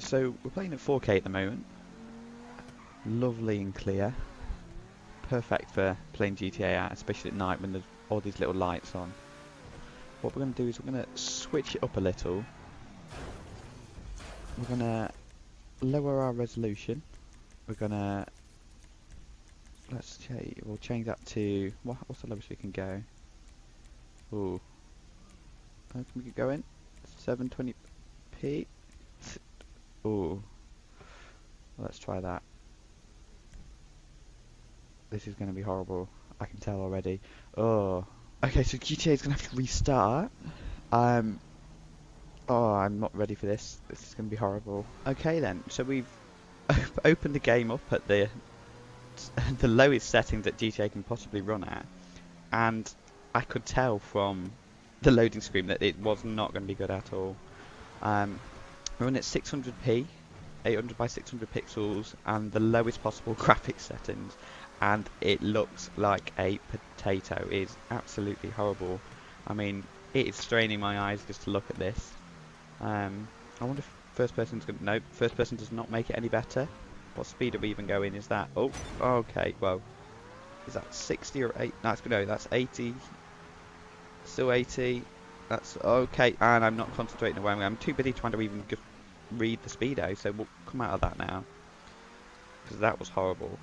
So we're playing at 4K at the moment. Lovely and clear. Perfect for playing GTA at, especially at night when there's all these little lights on. What we're going to do is we're going to switch it up a little. We're going to lower our resolution. We're going to... we'll change that to... What's the lowest we can go? Ooh. Can we get going? 720p? Ooh. Let's try that. This is going to be horrible. I can tell already. Oh. Okay, so GTA is going to have to restart. Oh, I'm not ready for this. This is going to be horrible. Okay then, so we've opened the game up at the lowest setting that GTA can possibly run at. And I could tell from the loading screen that it was not going to be good at all. We're running at 600p, 800 by 600 pixels, and the lowest possible graphics settings, and it looks like a potato. It is absolutely horrible. I mean, it is straining my eyes just to look at this. I wonder if first person's going to... No, first person does not make it any better. What speed are we even going? Is that... Oh, okay, well... Is that 60 or 8? No, that's 80. Still 80. That's okay, and I'm not concentrating away. I'm too busy trying to even just read the speedo, so we'll come out of that now. Because that was horrible.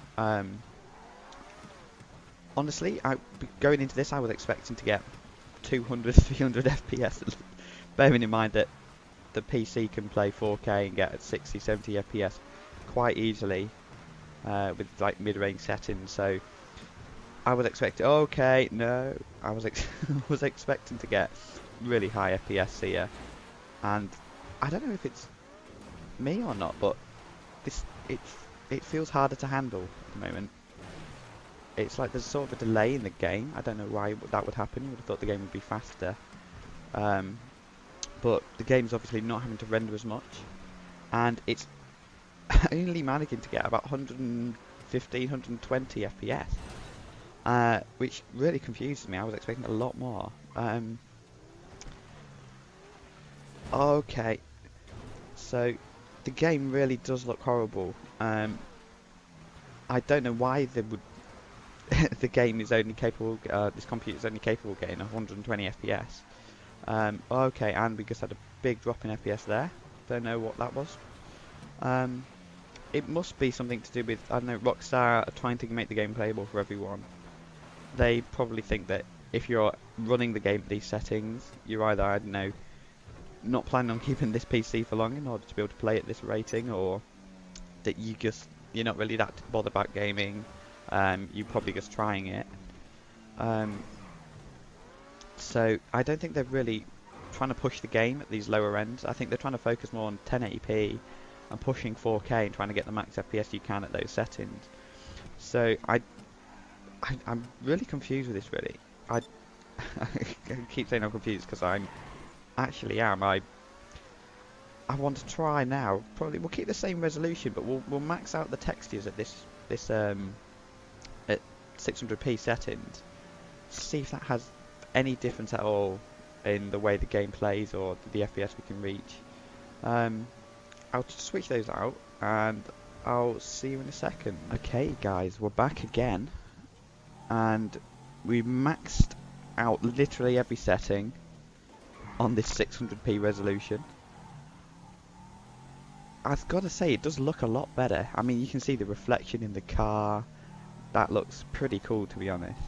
Honestly, going into this, I was expecting to get 200, 300 FPS. Bearing in mind that the PC can play 4K and get at 60, 70 FPS quite easily with like mid-range settings. So I was expecting. Okay, no, I was was expecting to get really high FPS here, and I don't know if it's me or not, but it feels harder to handle at the moment. It's like there's sort of a delay in the game. I don't know why that would happen. You would have thought the game would be faster. But the game's obviously not having to render as much. And it's only managing to get about 115, 120 FPS. Which really confuses me. I was expecting a lot more. Okay. So, the game really does look horrible. I don't know why they would... the game is only capable, this computer is only capable of getting 120 FPS. Okay, and we just had a big drop in FPS there. Don't know what that was. It must be something to do with, I don't know, Rockstar are trying to make the game playable for everyone. They probably think that if you're running the game at these settings, you're either, I don't know, not planning on keeping this PC for long in order to be able to play at this rating, or that you're not really that bothered about gaming. You're probably just trying it. So I don't think they're really trying to push the game at these lower ends. I think they're trying to focus more on 1080p and pushing 4K and trying to get the max FPS you can at those settings. So I'm really confused with this, really. I keep saying I'm confused because I actually am. I want to try now. Probably we'll keep the same resolution, but we'll max out the textures at this at 600p settings. See if that has any difference at all in the way the game plays or the FPS we can reach. I'll switch those out and I'll see you in a second. Okay guys, we're back again and we maxed out literally every setting on this 600p resolution. I've got to say, it does look a lot better. I mean, you can see the reflection in the car. That looks pretty cool, to be honest.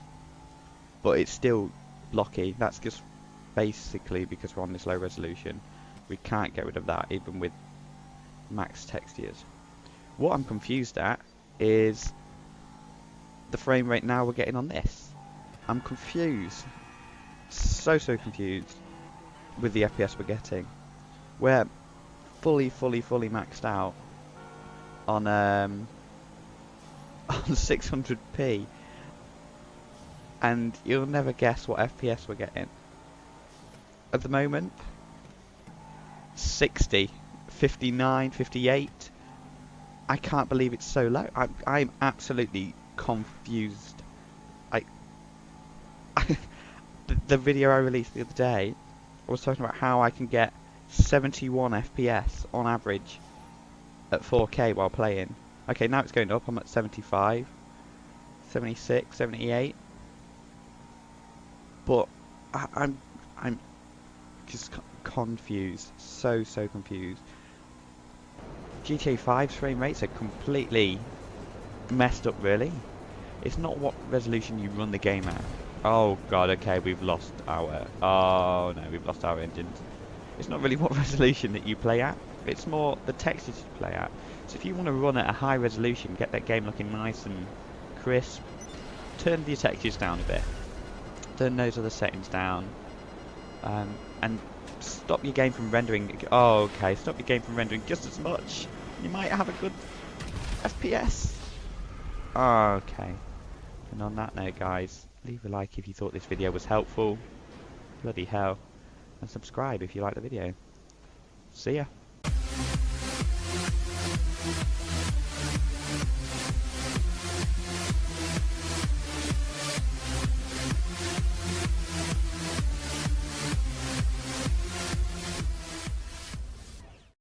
But it's still blocky. That's just basically because we're on this low resolution. We can't get rid of that, even with max textures. What I'm confused at is the frame rate now we're getting on this. I'm confused. So confused with the FPS we're getting. We're fully maxed out on 600p, and you'll never guess what FPS we're getting. At the moment, 60, 59, 58. I can't believe it's so low. I'm absolutely confused. The video I released the other day, I was talking about how I can get 71 FPS on average at 4K while playing. Okay, now it's going up. I'm at 75, 76, 78. But I'm just confused. So confused. GTA 5's frame rates are completely messed up, really. It's not what resolution you run the game at. Oh god, okay, we've lost our... Oh no, we've lost our engines. It's not really what resolution that you play at. It's more the textures you play at. So if you want to run at a high resolution, get that game looking nice and crisp, turn the textures down a bit. Turn those other settings down. And stop your game from rendering... Oh, okay, stop your game from rendering just as much. You might have a good FPS. Okay. And on that note, guys, leave a like if you thought this video was helpful. Bloody hell. And subscribe if you like the video. See ya.